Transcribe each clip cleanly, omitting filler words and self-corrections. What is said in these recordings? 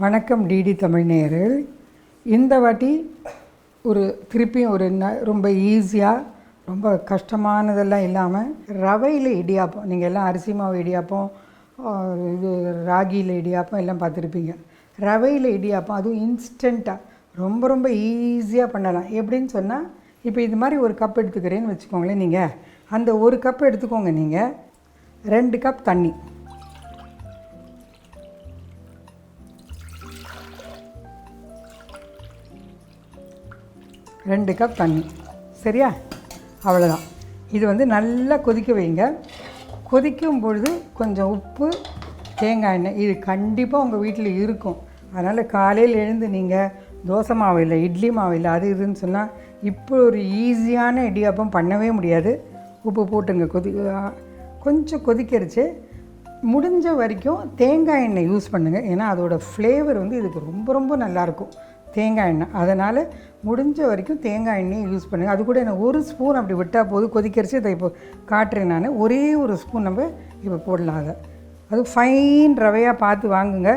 வணக்கம் டிடி தமிழ் நேயர்கள். இந்த வாட்டி திருப்பியும் ரொம்ப ஈஸியாக ரொம்ப கஷ்டமானதெல்லாம் இல்லாமல் ரவையில் இடியாப்பம். நீங்கள் எல்லாம் அரிசி மாவு இடியாப்பம், இது ராகியில் இடியாப்பம் எல்லாம் பார்த்துருப்பீங்க. ரவையில் இடியாப்பம் அதுவும் இன்ஸ்டண்ட்டாக ரொம்ப ரொம்ப ஈஸியாக பண்ணலாம். எப்படின்னு சொன்னால், இப்போ இது மாதிரி ஒரு கப் எடுத்துக்கிறேன்னு வச்சுக்கோங்களேன். நீங்கள் அந்த ஒரு கப் எடுத்துக்கோங்க. நீங்கள் 2 கப் தண்ணி, 2 கப் தண்ணி, சரியா? அவ்வளோதான். இது நல்லா கொதிக்க வைங்க. கொதிக்கும் பொழுது கொஞ்சம் உப்பு, தேங்காய் எண்ணெய், இது கண்டிப்பாக உங்கள் வீட்டில் இருக்கும். அதனால் காலையில் எழுந்து நீங்கள் தோசை மாவு இல்லை, இட்லி மாவு இல்லை, அது இதுன்னு சொன்னால் இப்போ ஒரு ஈஸியான இடியாப்பம் பண்ணவே முடியாது. உப்பு போட்டுங்க. கொஞ்சம் கொதிக்கிறச்சு. முடிஞ்ச வரைக்கும் தேங்காய் எண்ணெய் யூஸ் பண்ணுங்கள். ஏன்னா அதோடய ஃப்ளேவர் இதுக்கு ரொம்ப ரொம்ப நல்லாயிருக்கும், தேங்காய் எண்ணெய். அதனால் முடிஞ்ச வரைக்கும் தேங்காய் எண்ணெய் யூஸ் பண்ணுங்கள். அது கூட என்ன 1 ஸ்பூன் அப்படி விட்டால் போது. கொதிக்கிறச்சு இதை இப்போ காட்டுறேன் நான். ஒரே 1 ஸ்பூன் நம்ம இப்போ போடலாம். அது ஃபைன் ரவையாக பார்த்து வாங்குங்க.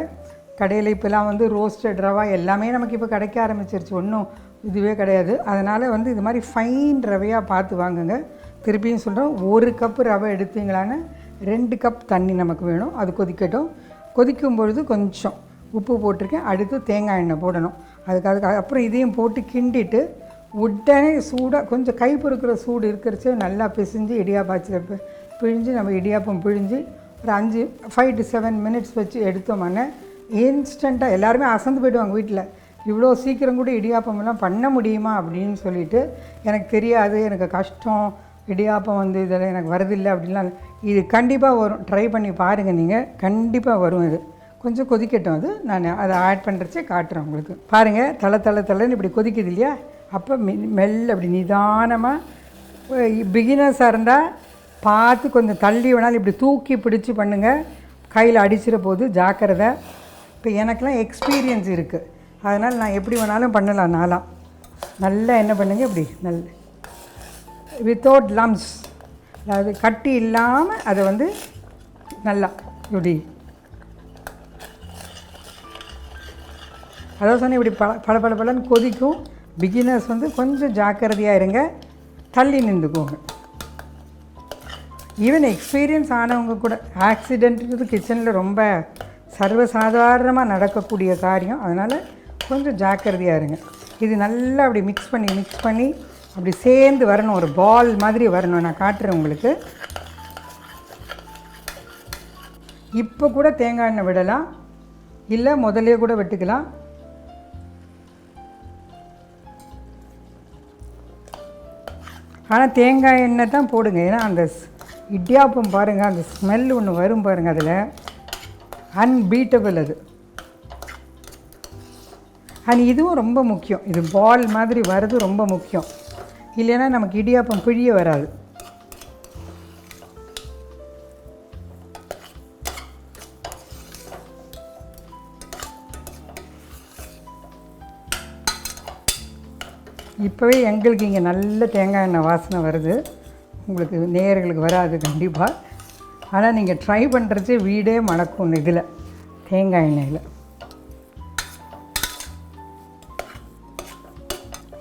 கடையில் இப்போலாம் ரோஸ்டட் ரவா எல்லாமே நமக்கு இப்போ கிடைக்க ஆரம்பிச்சிருச்சு. ஒன்றும் இதுவே கிடையாது. அதனால் இது மாதிரி ஃபைன் ரவையாக பார்த்து வாங்குங்க. திருப்பியும் சொல்கிறோம், 1 கப்பு ரவை எடுத்தீங்களான்னு 2 கப் தண்ணி நமக்கு வேணும். அது கொதிக்கட்டும். கொதிக்கும் பொழுது கொஞ்சம் உப்பு போட்டிருக்கேன். அடுத்து தேங்காய் எண்ணெய் போடணும். அப்புறம் இதையும் போட்டு கிண்டிட்டு உடனே சூடாக கொஞ்சம் கை பொறுக்கிற சூடு இருக்கிறச்சே நல்லா பிசைஞ்சு இடியாப்பாச்சில் பிழிஞ்சு நம்ம இடியாப்பம் பிழிஞ்சு ஒரு 5 to 7 மினிட்ஸ் வச்சு எடுத்தோம்னா இன்ஸ்டண்ட்டாக எல்லாருமே அசந்து போய்டுவாங்க. வீட்டில் இவ்வளோ சீக்கிரம் கூட இடியாப்பமெல்லாம் பண்ண முடியுமா அப்படின்னு சொல்லிட்டு, எனக்கு தெரியாது, எனக்கு கஷ்டம், இடியாப்பம் இதெல்லாம் எனக்கு வரதில்லை அப்படின்லாம். இது கண்டிப்பாக வரும். ட்ரை பண்ணி பாருங்கள். நீங்கள் கண்டிப்பாக வரும். இது கொஞ்சம் கொதிக்கட்டும். நான் அதை ஆட் பண்ணுறச்சே காட்டுறேன் உங்களுக்கு. பாருங்கள், தலைன்னு இப்படி கொதிக்குது இல்லையா? அப்போ மெல்ல அப்படி நிதானமாக, பிகினர்ஸாக இருந்தால் பார்த்து கொஞ்சம் தள்ளி வேணாலும் இப்படி தூக்கி பிடிச்சி பண்ணுங்கள். கையில் அடிச்சிட போது ஜாக்கிரதை. இப்போ எனக்கெலாம் எக்ஸ்பீரியன்ஸ் இருக்குது. அதனால் நான் எப்படி வேணாலும் பண்ணலாம். நான்லாம் நல்லா என்ன பண்ணுங்க, இப்படி வித்தவுட் லம்ஸ், அதாவது கட்டி இல்லாமல் அதை நல்லா இப்படி, அதாவது சொன்னால் இப்படி பளபளன்னு கொதிக்கும். பிகினர்ஸ் கொஞ்சம் ஜாக்கிரதையாக இருங்க, தள்ளி நின்றுக்கோங்க. ஈவன் எக்ஸ்பீரியன்ஸ் ஆனவங்க கூட, ஆக்சிடென்ட்ன்றது கிச்சனில் ரொம்ப சர்வசாதாரணமாக நடக்கக்கூடிய காரியம். அதனால் கொஞ்சம் ஜாக்கிரதையாக இருங்க. இது நல்லா அப்படி மிக்ஸ் பண்ணி அப்படி சேர்ந்து வரணும். ஒரு பால் மாதிரி வரணும். நான் காட்டுறேன் உங்களுக்கு. இப்போ கூட தேங்காய் எண்ணெய் விடலாம், இல்லை முதலே கூட வெட்டுக்கலாம். ஆனால் தேங்காய் எண்ணெய் தான் போடுங்க. ஏன்னா அந்த இடியாப்பம் பாருங்கள், அந்த ஸ்மெல் ஒன்று வரும் பாருங்கள், அதில் அன்பீட்டபிள் அது. அண்ட் இதுவும் ரொம்ப முக்கியம். இது பால் மாதிரி வர்றது ரொம்ப முக்கியம். இல்லைன்னா நமக்கு இடியாப்பம் பிழிய வராது. இப்போவே எங்களுக்கு இங்கே நல்ல தேங்காய் எண்ணெய் வாசனை வருது. உங்களுக்கு நேயர்களுக்கு வராது கண்டிப்பாக. ஆனால் நீங்கள் ட்ரை பண்ணுறச்சே வீடே மணக்கும். இதில் தேங்காய் எண்ணெயில்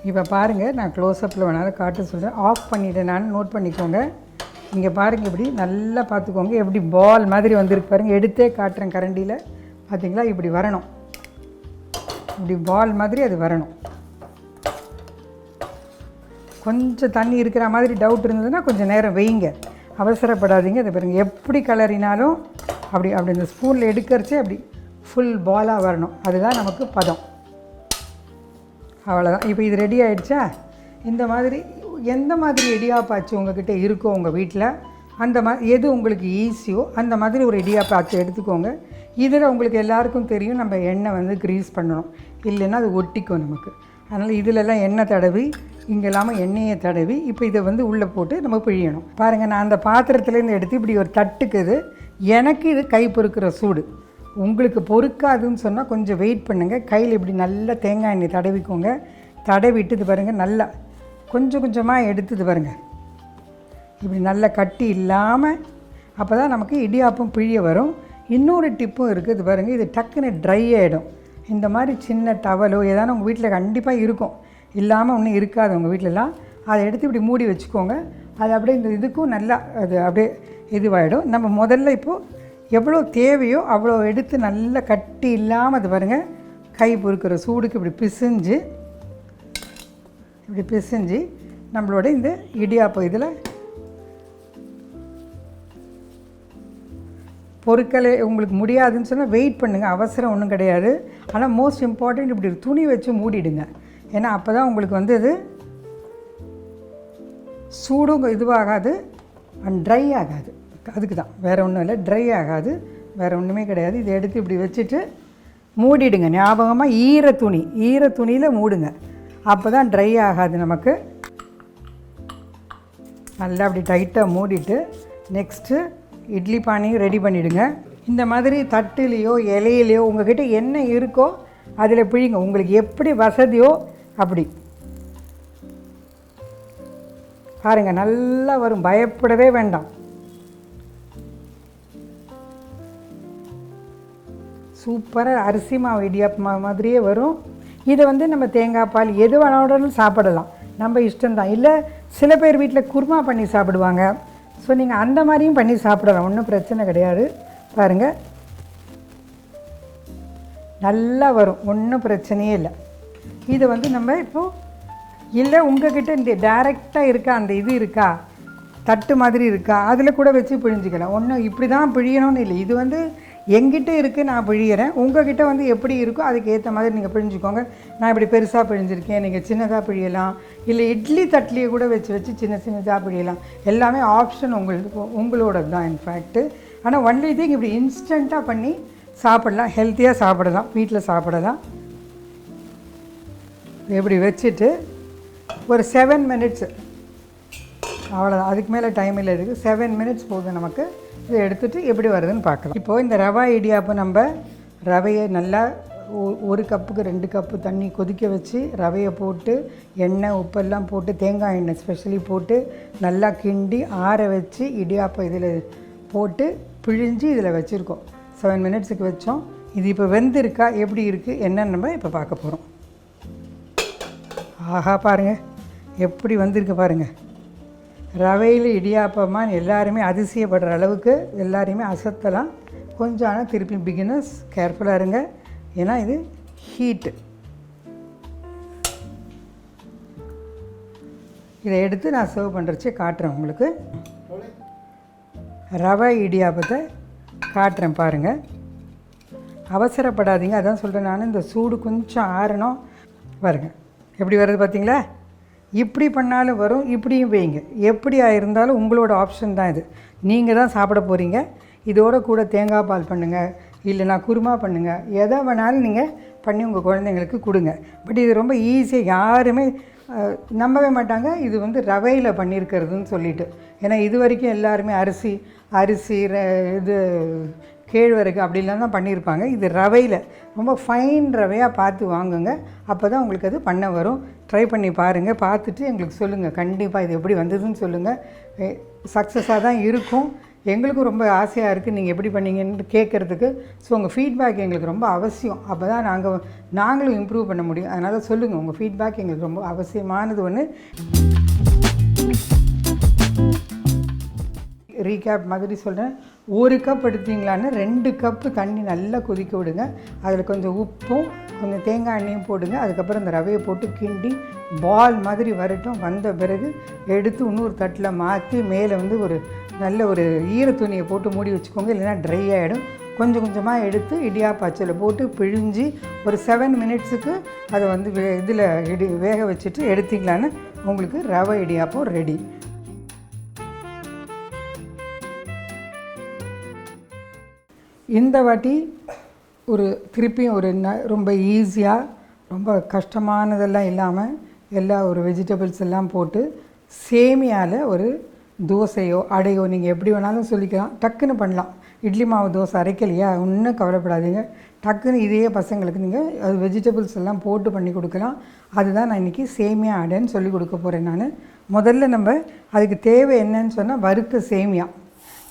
இப்போ பாருங்கள், நான் க்ளோஸ்அப்பில் வேணாலும் காட்ட சொல்கிறேன். ஆஃப் பண்ணிவிட்டேன் நான், நோட் பண்ணிக்கோங்க. இங்கே பாருங்கள், இப்படி நல்லா பார்த்துக்கோங்க. எப்படி பால் மாதிரி வந்திருக்கு பாருங்கள். எடுத்தே காட்டுறேன் கரண்டியில். பார்த்திங்களா? இப்படி வரணும். இப்படி பால் மாதிரி அது வரணும். கொஞ்சம் தண்ணி இருக்கிற மாதிரி டவுட் இருந்ததுன்னா கொஞ்சம் நேரம் வைங்க, அவசரப்படாதீங்க. அதை பாருங்கள், எப்படி கலரினாலும் அப்படி இந்த ஸ்பூனில் எடுக்கிறச்சே அப்படி ஃபுல் பாலாக வரணும். அதுதான் நமக்கு பதம். அவ்வளோதான். இப்போ இது ரெடி ஆகிடுச்சா? இந்த மாதிரி எந்த மாதிரி இடியாப்பாச்சு உங்கள்கிட்ட இருக்கோ உங்கள் வீட்டில், அந்த எது உங்களுக்கு ஈஸியோ அந்த மாதிரி ஒரு இடியாப்பாச்சு எடுத்துக்கோங்க. இதில் உங்களுக்கு எல்லாருக்கும் தெரியும், நம்ம எண்ணெய் க்ரீஸ் பண்ணணும், இல்லைன்னா அது ஒட்டிக்கும் நமக்கு. அதனால் இதிலெல்லாம் எண்ணெய் தடவி, இங்கே இல்லாமல் எண்ணெயை தடவி இப்போ இதை உள்ளே போட்டு நம்ம பிழியணும். பாருங்கள், நான் அந்த பாத்திரத்துலேருந்து எடுத்து இப்படி ஒரு தட்டுக்குது. எனக்கு இது கை பொறுக்கிற சூடு. உங்களுக்கு பொறுக்காதுன்னு சொன்னால் கொஞ்சம் வெயிட் பண்ணுங்கள். கையில் இப்படி நல்லா தேங்காய் எண்ணெய் தடவிக்கோங்க. தடவிட்டு இது பாருங்கள், நல்லா கொஞ்சம் கொஞ்சமாக எடுத்து பாருங்கள், இப்படி நல்லா கட்டி இல்லாமல். அப்போ தான் நமக்கு இடியாப்பம் பிழிய வரும். இன்னொரு டிப்பும் இருக்குது. இது பாருங்கள், இது டக்குன்னு ட்ரை ஆகிடும். இந்த மாதிரி சின்ன டவலோ ஏதாவது உங்கள் வீட்டில் கண்டிப்பாக இருக்கும், இல்லாமல் ஒன்றும் இருக்காது உங்கள் வீட்டிலலாம். அதை எடுத்து இப்படி மூடி வச்சுக்கோங்க. அது அப்படியே இந்த இதுக்கும் நல்லா அது அப்படியே இதுவாகிடும். நம்ம முதல்ல இப்போது எவ்வளோ தேவையோ அவ்வளோ எடுத்து நல்லா கட்டி இல்லாமல் அது பாருங்கள், கை பொறுக்கிற சூடுக்கு இப்படி பிசைஞ்சு நம்மளோட இந்த இடியாப்பம் இதில் பொருட்களை உங்களுக்கு முடியாதுன்னு சொன்னால் வெயிட் பண்ணுங்கள், அவசரம் ஒன்றும் கிடையாது. ஆனால் மோஸ்ட் இம்பார்ட்டண்ட் இப்படி ஒரு துணி வச்சு மூடிடுங்க. ஏன்னா அப்போ தான் உங்களுக்கு வந்து இது சூடும் இதுவாகாது அண்ட் ட்ரை ஆகாது. அதுக்கு தான், வேறு ஒன்றும் இல்லை, ட்ரை ஆகாது, வேறு ஒன்றுமே கிடையாது. இதை எடுத்து இப்படி வச்சுட்டு மூடிடுங்க. ஞாபகமாக ஈர துணியில் மூடுங்க, அப்போ தான் ட்ரை ஆகாது நமக்கு. நல்லா அப்படி டைட்டாக மூடிட்டு நெக்ஸ்ட்டு இட்லி பானையும் ரெடி பண்ணிவிடுங்க. இந்த மாதிரி தட்டுலேயோ இலையிலையோ உங்கள்கிட்ட என்ன இருக்கோ அதில் பிழிங்க, உங்களுக்கு எப்படி வசதியோ அப்படி பாருங்கள். நல்லா வரும், பயப்படவே வேண்டாம். சூப்பராக அரிசி மாவு இடியாப்ப மாவு மாதிரியே வரும். இதை வந்து நம்ம தேங்காய் பால் எது வேணாலும் சாப்பிடலாம், நம்ம இஷ்டம்தான். இல்லை சில பேர் வீட்டில் குருமா பண்ணி சாப்பிடுவாங்க. ஸோ நீங்கள் அந்த மாதிரியும் பண்ணி சாப்பிடலாம், ஒன்றும் பிரச்சனை கிடையாது. பாருங்கள் நல்லா வரும், ஒன்றும் பிரச்சனையே இல்லை. இதை வந்து நம்ம இப்போது இல்லை உங்கள்கிட்ட இந்த டைரெக்டாக இருக்கா, அந்த இது இருக்கா, தட்டு மாதிரி இருக்கா, அதில் கூட வச்சு பிழிஞ்சிக்கலாம். ஒன்றும் இப்படி தான் பிழியணும்னு இல்லை. இது வந்து எங்கிட்ட இருக்குது, நான் பிழிகிறேன். உங்கள்கிட்ட வந்து எப்படி இருக்கோ அதுக்கு ஏற்ற மாதிரி நீங்கள் பிழிஞ்சிக்கோங்க. நான் இப்படி பெருசாக பிழிஞ்சிருக்கேன், நீங்கள் சின்னதாக பிழியலாம். இல்லை இட்லி தட்டிலேயே கூட வச்சு சின்னதாக பிழியலாம். எல்லாமே ஆப்ஷன் உங்களோடது தான் இன்ஃபேக்ட்டு. ஆனால் ஒன்லி திங் இப்படி இன்ஸ்டண்ட்டாக பண்ணி சாப்பிடலாம், ஹெல்த்தியாக சாப்பிடலாம், வீட்டில் சாப்பிடலாம். இப்படி வச்சுட்டு ஒரு 7 மினிட்ஸு அவ்வளோதான், அதுக்கு மேலே டைம் இல்லை. இருக்குது 7 மினிட்ஸ் போதும் நமக்கு. இதை எடுத்துகிட்டு எப்படி வருதுன்னு பார்க்கலாம். இப்போது இந்த ரவா இடியாப்பம் நம்ம ரவையை நல்லா 1 கப்புக்கு 2 கப்பு தண்ணி கொதிக்க வச்சு ரவையை போட்டு எண்ணெய் உப்பெல்லாம் போட்டு தேங்காய் எண்ணெய் ஸ்பெஷலி போட்டு நல்லா கிண்டி ஆற வச்சு இடியாப்பம் இதில் போட்டு பிழிஞ்சு இதில் வச்சுருக்கோம். 7 மினிட்ஸுக்கு வச்சோம். இது இப்போ வெந்திருக்கா, எப்படி இருக்குது என்னன்னு நம்ம இப்போ பார்க்க போகிறோம். ஆஹா பாருங்கள் எப்படி வந்திருக்கு பாருங்கள். ரவையில் இடியாப்பமாக எல்லாருமே அதிசயப்படுற அளவுக்கு எல்லாரையுமே அசத்தலாம். கொஞ்சம் ஆனால் திருப்பி பிகினர்ஸ் கேர்ஃபுல்லாக இருங்க, ஏன்னா இது ஹீட்டு. இதை எடுத்து நான் சர்வ் பண்ணுறச்சே காட்டுறேன் உங்களுக்கு. ரவை இடியாப்பத்தை காட்டுறேன் பாருங்கள். அவசரப்படாதீங்க, அதான் சொல்கிறேன் நான். இந்த சூடு கொஞ்சம் ஆறணும். பாருங்கள் எப்படி வருது பார்த்தீங்களா. இப்படி பண்ணாலும் வரும், இப்படியும் வைங்க. எப்படியா இருந்தாலும் உங்களோட ஆப்ஷன் தான் இது. நீங்கள் தான் சாப்பிட போகிறீங்க. இதோட கூட தேங்காய் பால் பண்ணுங்கள், இல்லைனா குருமா பண்ணுங்கள், எதை வேணாலும் நீங்கள் பண்ணி உங்கள் குழந்தைங்களுக்கு கொடுங்க. பட் இது ரொம்ப ஈஸியாக, யாருமே நம்பவே மாட்டாங்க இது வந்து ரவையில் பண்ணியிருக்கிறதுன்னு சொல்லிட்டு. ஏன்னா இது வரைக்கும் எல்லாருமே அரிசி இது கேழ்வரகு அப்படிலாம் தான் பண்ணியிருப்பாங்க. இது ரவையில் ரொம்ப ஃபைன் ரவையாக பார்த்து வாங்குங்க, அப்போ தான் உங்களுக்கு அது பண்ண வரும். ட்ரை பண்ணி பாருங்கள், பார்த்துட்டு எங்களுக்கு சொல்லுங்கள். கண்டிப்பாக இது எப்படி வந்ததுன்னு சொல்லுங்கள். சக்ஸஸாக தான் இருக்கும். எங்களுக்கும் ரொம்ப ஆசையாக இருக்குது நீங்கள் எப்படி பண்ணீங்கன்னு கேட்குறதுக்கு. ஸோ உங்கள் ஃபீட்பேக் எங்களுக்கு ரொம்ப அவசியம். அப்போ தான் நாங்களும் இம்ப்ரூவ் பண்ண முடியும். அதனால் சொல்லுங்கள், உங்கள் ஃபீட்பேக் எங்களுக்கு ரொம்ப அவசியமானது. ஒன்று ரீகேப் மாதிரி சொல்கிறேன். 1 கப் எடுத்தீங்களான்னு 2 கப்பு தண்ணி நல்லா கொதிக்க விடுங்க. அதில் கொஞ்சம் உப்பும் கொஞ்சம் தேங்காய் எண்ணெயும் போடுங்க. அதுக்கப்புறம் இந்த ரவையை போட்டு கிண்டி பால் மாதிரி வரட்டும். வந்த பிறகு எடுத்து இன்னொரு தட்டில் மாற்றி மேலே வந்து ஒரு நல்ல ஒரு ஈர துணியை போட்டு மூடி வச்சுக்கோங்க, இல்லைன்னா ட்ரை ஆகிடும். கொஞ்சம் கொஞ்சமாக எடுத்து இடியாப்பாச்சில் போட்டு பிழிஞ்சு ஒரு 7 மினிட்ஸுக்கு அதை வந்து இதில் வேக வச்சுட்டு எடுத்திங்களான்னு உங்களுக்கு ரவை இடியாப்பம் ரெடி. இந்த வாட்டி திருப்பியும் ரொம்ப ஈஸியாக, ரொம்ப கஷ்டமானதெல்லாம் இல்லாமல் எல்லா ஒரு வெஜிடபிள்ஸ் எல்லாம் போட்டு சேமியாவில் ஒரு தோசையோ அடையோ நீங்கள் எப்படி வேணாலும் சொல்லிக்கலாம். டக்குன்னு பண்ணலாம். இட்லி மாவு தோசை அரைக்கலையா, ஒன்றும் கவலைப்படாதீங்க. டக்குன்னு இதே பசங்களுக்கு நீங்கள் அது வெஜிடபிள்ஸ் எல்லாம் போட்டு பண்ணி கொடுக்கலாம். அதுதான் நான் இன்றைக்கி சேமியா அடைன்னு சொல்லி கொடுக்க போகிறேன். நான் முதல்ல நம்ம அதுக்கு தேவை என்னன்னு சொன்னால் வறுத்த சேமியா.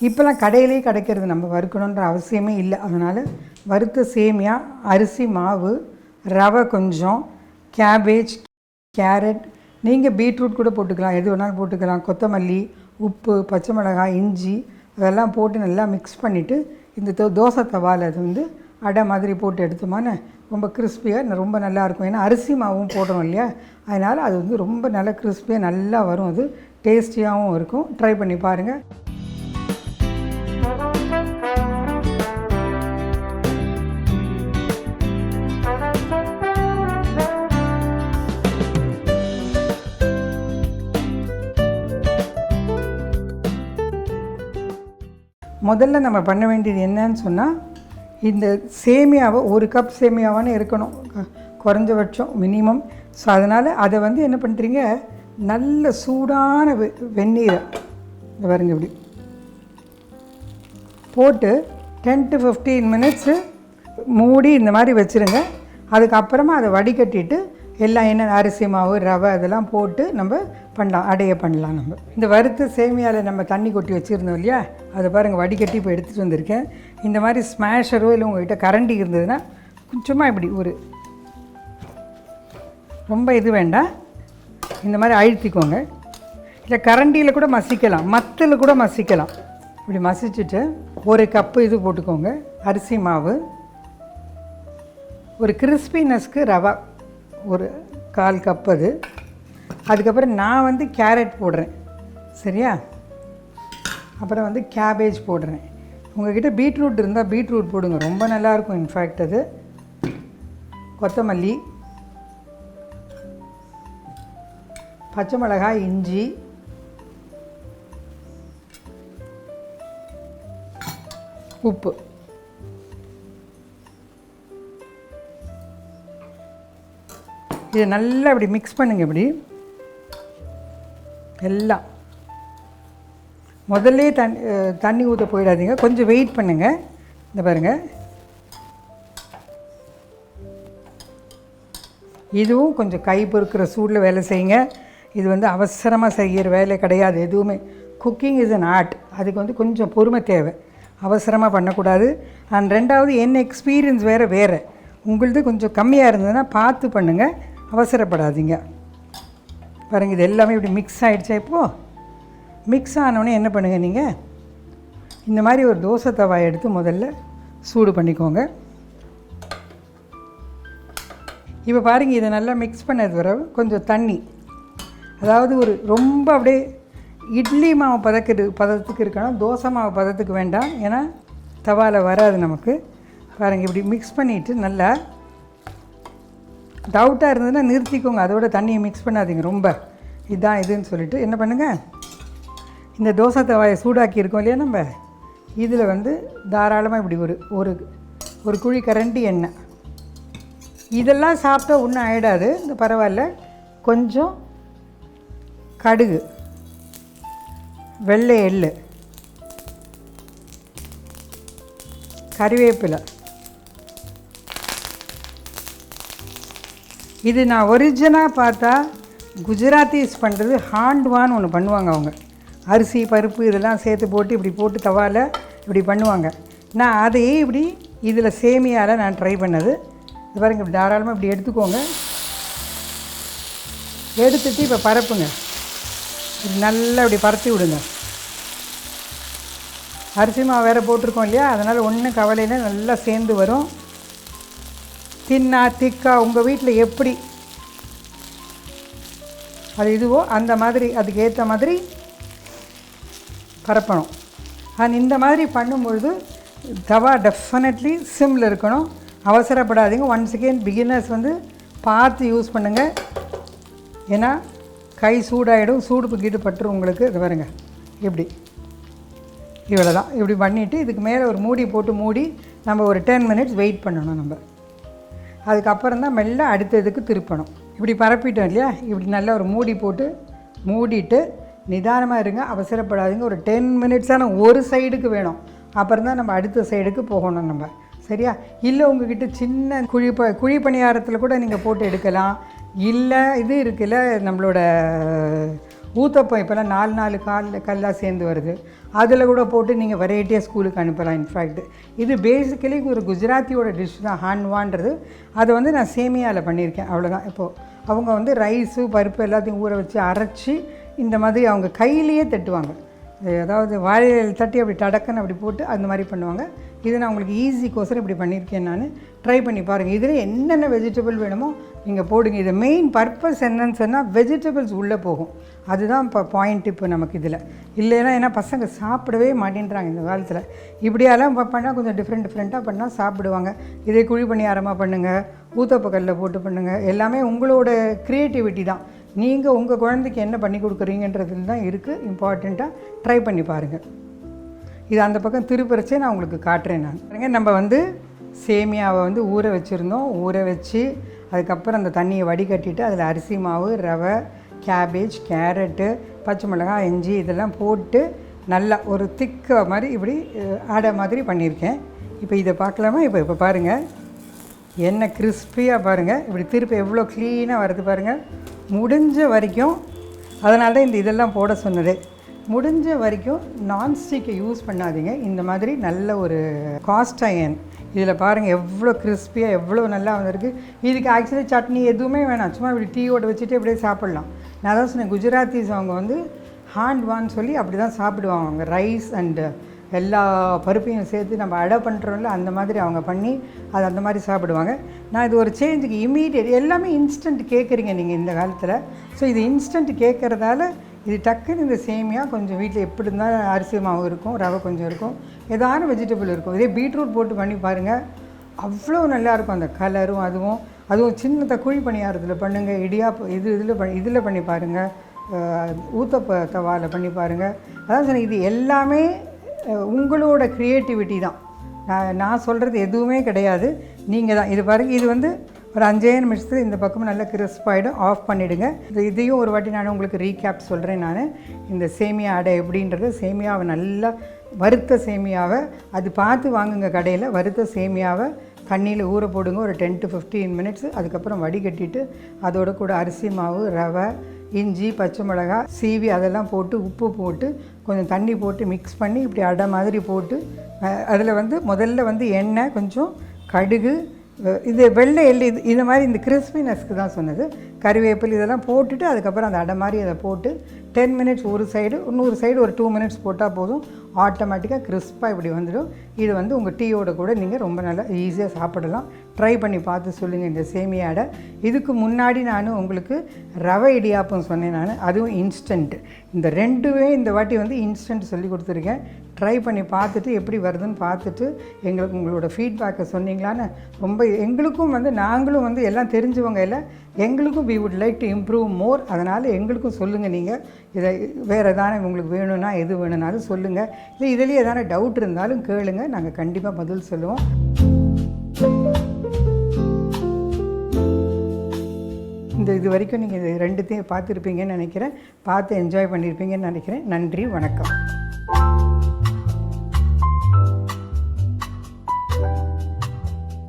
இப்போலாம் கடையிலேயே கிடைக்கிறது, நம்ம வறுக்கணுன்ற அவசியமே இல்லை. அதனால் வறுத்த சேமியா, அரிசி மாவு, ரவை கொஞ்சம், கேபேஜ், கேரட், நீங்கள் பீட்ரூட் கூட போட்டுக்கலாம், எது வேணாலும் போட்டுக்கலாம், கொத்தமல்லி, உப்பு, பச்சை மிளகாய், இஞ்சி அதெல்லாம் போட்டு நல்லா மிக்ஸ் பண்ணிவிட்டு இந்த தோசை தவாவில் அது வந்து அடை மாதிரி போட்டு எடுத்தோமான்னு ரொம்ப கிறிஸ்பியாக ரொம்ப நல்லாயிருக்கும். ஏன்னா அரிசி மாவும் போடுறோம் இல்லையா, அதனால் அது வந்து ரொம்ப நல்லா கிறிஸ்பியாக நல்லா வரும். அது டேஸ்டியாகவும் இருக்கும். ட்ரை பண்ணி பாருங்கள். முதல்ல நம்ம பண்ண வேண்டியது என்னன்னு சொன்னால், இந்த சேமியாவை 1 கப் சேமியாவானு இருக்கணும் குறைஞ்சபட்சம் மினிமம். ஸோ அதனால் அதை வந்து என்ன பண்ணுறீங்க, நல்ல சூடான வெந்நீரை பாருங்க இப்படி போட்டு 10 to 15 மினிட்ஸு மூடி இந்த மாதிரி வச்சுருங்க. அதுக்கப்புறமா அதை வடிகட்டிட்டு எல்லாம் என்ன அரிசி மாவு, ரவை அதெல்லாம் போட்டு நம்ம பண்ணலாம், அடைய பண்ணலாம். நம்ம இந்த வறுத்த சேமியாவில் நம்ம தண்ணி கொட்டி வச்சுருந்தோம் இல்லையா, அதை பாருங்கள் வடிகட்டி இப்போ எடுத்துகிட்டு வந்திருக்கேன். இந்த மாதிரி ஸ்மாஷரோ இல்லை உங்கள்கிட்ட கரண்டி இருந்ததுன்னா கொஞ்சமாக இப்படி ஒரு ரொம்ப இது வேண்டாம், இந்த மாதிரி அழுத்திக்கோங்க. இல்லை கரண்டியில் கூட மசிக்கலாம், மத்தில் கூட மசிக்கலாம். இப்படி மசிச்சுட்டு 1 கப்பு இது போட்டுக்கோங்க அரிசி மாவு, ஒரு கிறிஸ்பினஸ்க்கு ரவா ஒரு 1/4 கப் அது. அதுக்கப்புறம் நான் வந்து கேரட் போடுறேன், சரியா? அப்புறம் வந்து கேபேஜ் போடுறேன். உங்கள்கிட்ட பீட்ரூட் இருந்தால் பீட்ரூட் போடுங்க, ரொம்ப நல்லாயிருக்கும். இன்ஃபேக்ட் அது கொத்தமல்லி, பச்சை மிளகாய், இஞ்சி, உப்பு. இதை நல்லா இப்படி மிக்ஸ் பண்ணுங்க. இப்படி எல்லாம் முதல்ல தண்ணி ஊற்ற போயிடாதீங்க, கொஞ்சம் வெயிட் பண்ணுங்கள். இந்த பாருங்கள், இதுவும் கொஞ்சம் கை பொறுக்கிற சூடில் வேலை செய்யுங்க. இது வந்து அவசரமாக செய்கிற வேலை கிடையாது எதுவுமே. Cooking is an art. அதுக்கு வந்து கொஞ்சம் பொறுமை தேவை, அவசரமாக பண்ணக்கூடாது. அண்ட் ரெண்டாவது என்ன எக்ஸ்பீரியன்ஸ் வேறு உங்களது கொஞ்சம் கம்மியாக இருந்ததுன்னா பார்த்து பண்ணுங்கள், அவசரப்படாதீங்க. பாருங்கள், இது எல்லாமே இப்படி மிக்ஸ் ஆகிடுச்சா. இப்போது மிக்ஸ் ஆனோடனே என்ன பண்ணுங்கள், நீங்கள் இந்த மாதிரி ஒரு தோசை தவாயை எடுத்து முதல்ல சூடு பண்ணிக்கோங்க. இப்போ பாருங்கள், இதை நல்லா மிக்ஸ் பண்ணது வர கொஞ்சம் தண்ணி, அதாவது ஒரு ரொம்ப அப்படியே இட்லி மாவு பதத்துக்கு இருக்கணும், தோசை மாவு பதத்துக்கு வேண்டாம். ஏன்னா தவாவில் வராது நமக்கு. பாருங்கள், இப்படி மிக்ஸ் பண்ணிவிட்டு நல்லா டவுட்டாக இருந்ததுன்னா நிறுத்திக்கோங்க, அதோட தண்ணியை மிக்ஸ் பண்ணாதீங்க ரொம்ப. இதுதான் இதுன்னு சொல்லிவிட்டு என்ன பண்ணுங்கள், இந்த தோசை தவாயை சூடாக்கி இருக்கோம் இல்லையா நம்ம, இதில் வந்து தாராளமாக இப்படி ஒரு குழி கரண்டி எண்ணெய். இதெல்லாம் சாப்பிட்டா ஒன்றும் ஆகிடாது, இந்த பரவாயில்ல. கொஞ்சம் கடுகு, வெள்ளை எள்ளு, கறிவேப்பிலை. இது நான் ஒரிஜினலாக பார்த்தா குஜராத்தீஸ் பண்ணுறது ஹாண்ட்வான்னு ஒன்று பண்ணுவாங்க. அவங்க அரிசி பருப்பு இதெல்லாம் சேர்த்து போட்டு இப்படி போட்டு தவாவில் இப்படி பண்ணுவாங்க. நான் அதையே இப்படி இதில் சேமியாவில் நான் ட்ரை பண்ணது. இது பாருங்க, இப்படி தாராளமாக இப்படி எடுத்துக்கோங்க. எடுத்துட்டு இப்போ பரப்புங்க, இது நல்லா இப்படி பரத்தி விடுங்க. அரிசி மாவு வேறு போட்டிருக்கோம் இல்லையா, அதனால் ஒன்றும் கவலையில் நல்லா சேர்ந்து வரும். தின்னா திக்கா உங்கள் வீட்டில் எப்படி அது இதுவோ அந்த மாதிரி அதுக்கு ஏற்ற மாதிரி பரப்பணும். அண்ட் இந்த மாதிரி பண்ணும்பொழுது தவா டெஃபினெட்லி சிம்மில் இருக்கணும், அவசரப்படாதீங்க. ஒன்ஸ் அகெயின் பிகினர்ஸ் வந்து பார்த்து யூஸ் பண்ணுங்கள், ஏன்னா கை சூடாகிடும், சூடு கீடு பட்டுரும் உங்களுக்கு. இது பாருங்க, இப்படி இவ்வளோ தான். இப்படி பண்ணிவிட்டு இதுக்கு மேலே ஒரு மூடி போட்டு மூடி நம்ம ஒரு 10 மினிட்ஸ் வெயிட் பண்ணணும். நம்ம அதுக்கப்புறம் தான் மெல்ல அடுத்ததுக்கு திருப்பணும். இப்படி பரப்பிட்டோம் இல்லையா, இப்படி நல்லா ஒரு மூடி போட்டு மூடிட்டு நிதானமாக இருங்க, அவசரப்படாதீங்க. ஒரு 10 மினிட்ஸான ஒரு சைடுக்கு வேணும், அப்புறம் தான் நம்ம அடுத்த சைடுக்கு போகணும் நம்ம, சரியா? இல்லை உங்கள்கிட்ட சின்ன குழி பணியாரத்தில் கூட நீங்கள் போட்டு எடுக்கலாம். இல்லை இது இருக்குல்ல நம்மளோட ஊத்தப்பம் இப்போல்லாம் 4 கல்லாக சேர்ந்து வருது, அதில் கூட போட்டு நீங்கள் வெரைட்டியாக ஸ்கூலுக்கு அனுப்பலாம். இன்ஃபேக்ட் இது பேசிக்கலி ஒரு குஜராத்தியோட டிஷ் தான் ஹான்வான்றது. அதை வந்து நான் சேமியாவில் பண்ணியிருக்கேன், அவ்வளோதான். இப்போது அவங்க வந்து ரைஸு பருப்பு எல்லாத்தையும் ஊற வச்சு அரைச்சி இந்த மாதிரி அவங்க கையிலேயே தட்டுவாங்க. அதாவது வாழையில் தட்டி அப்படி டடக்குன்னு அப்படி போட்டு அந்த மாதிரி பண்ணுவாங்க. இதை நான் உங்களுக்கு ஈஸிக்கோசரம் இப்படி பண்ணியிருக்கேன். நான் ட்ரை பண்ணி பாருங்கள். இதில் என்னென்ன வெஜிடபிள் வேணுமோ நீங்கள் போடுங்க. இது மெயின் பர்பஸ் என்னன்னு சொன்னால் வெஜிடபிள்ஸ் உள்ளே போகும், அதுதான் இப்போ பாயிண்ட். இப்போ நமக்கு இதில் இல்லைன்னா ஏன்னா பசங்க சாப்பிடவே மாட்டேன்றாங்க இந்த காலத்தில். இப்படியெல்லாம் பண்ணால் கொஞ்சம் டிஃப்ரெண்ட்டாக பண்ணால் சாப்பிடுவாங்க. இதே குழி பணியாரமாக பண்ணுங்கள், ஊத்தப்பக்கல்லில் போட்டு பண்ணுங்கள். எல்லாமே உங்களோட க்ரியேட்டிவிட்டி தான். நீங்கள் உங்கள் குழந்தைக்கு என்ன பண்ணி கொடுக்குறீங்கன்றதுல தான் இருக்குது. இம்பார்ட்டண்ட்டாக ட்ரை பண்ணி பாருங்கள். இது அந்த பக்கம் திருப்பரிச்சே நான் உங்களுக்கு காட்டுறேன். நான் நம்ம வந்து சேமியாவை வந்து ஊற வச்சுருந்தோம். ஊற வச்சு அதுக்கப்புறம் அந்த தண்ணியை வடிகட்டிட்டு அதில் அரிசி மாவு, ரவை, கேபேஜ், கேரட்டு, பச்சை மிளகாய், இஞ்சி இதெல்லாம் போட்டு நல்லா ஒரு திக்க மாதிரி இப்படி அடை மாதிரி பண்ணியிருக்கேன். இப்போ இதை பார்க்கலாமா? இப்போ பாருங்கள், எண்ணெய் கிறிஸ்பியாக பாருங்கள். இப்படி திருப்பி எவ்வளோ க்ளீனாக வருது பாருங்கள். முடிஞ்ச வரைக்கும் அதனால தான் இந்த இதெல்லாம் போட சொன்னது. முடிஞ்ச வரைக்கும் நான்ஸ்டிக்கை யூஸ் பண்ணாதீங்க. இந்த மாதிரி நல்ல ஒரு காஸ்ட் அயர்ன் இதில் பாருங்கள் எவ்வளோ கிறிஸ்பியாக எவ்வளோ நல்லா வந்திருக்கு. இதுக்கு ஆக்சுவலி சட்னி எதுவுமே வேணாம், சும்மா இப்படி டீயோடு வச்சுட்டு அப்படியே சாப்பிட்லாம். நான் தான் சொன்னேன், குஜராத்திஸ் அவங்க வந்து ஹாண்ட்வான்னு சொல்லி அப்படி தான் சாப்பிடுவாங்க. அவங்க ரைஸ் அண்டு எல்லா பருப்பையும் சேர்த்து நம்ம அடை பண்ணுறோம்ல அந்த மாதிரி அவங்க பண்ணி அது அந்த மாதிரி சாப்பிடுவாங்க. நான் இது ஒரு சேஞ்சுக்கு இமீடியட் எல்லாமே இன்ஸ்டன்ட் கேட்குறீங்க நீங்கள் இந்த காலத்தில். ஸோ இது இன்ஸ்டன்ட் கேட்குறதால இது டக்குன்னு இந்த சேமியா கொஞ்சம் வீட்டில் எப்படி இருந்தாலும் அரிசி மாவு இருக்கும், ரவை கொஞ்சம் இருக்கும், ஏதான வெஜிடபிள் இருக்கும். இதே பீட்ரூட் போட்டு பண்ணி பாருங்கள், அவ்வளோ நல்லாயிருக்கும் அந்த கலரும். அதுவும் சின்னதாக குழி பணியாரத்தில் பண்ணுங்கள், இடியாப்பம் இதில் பண்ணி பாருங்கள், ஊத்தப்ப தவாவில் பண்ணி பாருங்கள். அதான் சொன்னேன், இது எல்லாமே உங்களோட க்ரியேட்டிவிட்டி தான். நான் சொல்கிறது எதுவுமே கிடையாது, நீங்கள் தான். இது பாருங்கள், இது வந்து ஒரு 5 நிமிஷத்தில் இந்த பக்கமும் நல்லா கிறிஸ்பாயிடும். ஆஃப் பண்ணிவிடுங்க. இதையும் ஒரு வாட்டி நான் உங்களுக்கு ரீகேப் சொல்கிறேன். நான் இந்த சேமியா அடை எப்படின்றது, சேமியாவை நல்லா வறுத்த சேமியாவை அது பார்த்து வாங்குங்க கடையில். வறுத்த சேமியாவை தண்ணியில் ஊற போடுங்க ஒரு 10 to 15 மினிட்ஸ். அதுக்கப்புறம் வடிகட்டிட்டு அதோட கூட அரிசி மாவு, ரவை, இஞ்சி, பச்சை மிளகாய் சீவி அதெல்லாம் போட்டு உப்பு போட்டு கொஞ்சம் தண்ணி போட்டு மிக்ஸ் பண்ணி இப்படி அடை மாதிரி போட்டு அதில் வந்து முதல்ல வந்து எண்ணெய், கொஞ்சம் கடுகு, இது வெள்ளை எள்ளு, இது மாதிரி இந்த கிறிஸ்பினஸ்க்கு தான் சொன்னது, கறிவேப்பிலை இதெல்லாம் போட்டுட்டு அதுக்கப்புறம் அந்த அடை மாதிரி அதை போட்டு 10 மினிட்ஸ் ஒரு சைடு, இன்னொரு சைடு ஒரு 2 மினிட்ஸ் போட்டால் போதும். ஆட்டோமேட்டிக்காக கிறிஸ்பாக இப்படி வந்துடும். இது வந்து உங்கள் டீயோட கூட நீங்கள் ரொம்ப நல்லா ஈஸியாக சாப்பிடலாம். ட்ரை பண்ணி பார்த்து சொல்லுங்கள் இந்த சேமியா அடை. இதுக்கு முன்னாடி நான் உங்களுக்கு ரவை இடியாப்பம் சொன்னேன் நான், அதுவும் இன்ஸ்டன்ட். இந்த ரெண்டுமே இந்த வாட்டி வந்து இன்ஸ்டன்ட் சொல்லி கொடுத்துருக்கேன். ட்ரை பண்ணி பார்த்துட்டு எப்படி வருதுன்னு பார்த்துட்டு எங்களுக்கு உங்களோட ஃபீட்பேக்கை சொன்னீங்களான்னு ரொம்ப எங்களுக்கும் வந்து நாங்களும் வந்து எல்லாம் தெரிஞ்சவங்க இல்லை, எங்களுக்கும் we would like to improve more. அதனால் எங்களுக்கும் சொல்லுங்கள். நீங்கள் இதை வேறு எதானே உங்களுக்கு வேணும்னா எது வேணும்னாலும் சொல்லுங்கள். இல்லை இதுலேயே எதான டவுட் இருந்தாலும் கேளுங்க, நாங்கள் கண்டிப்பாக பதில் சொல்லுவோம். இது வரைக்கும் நீங்கள் இது ரெண்டுத்தையும் பார்த்துருப்பீங்கன்னு நினைக்கிறேன். பார்த்து என்ஜாய் பண்ணியிருப்பீங்கன்னு நினைக்கிறேன். நன்றி, வணக்கம்.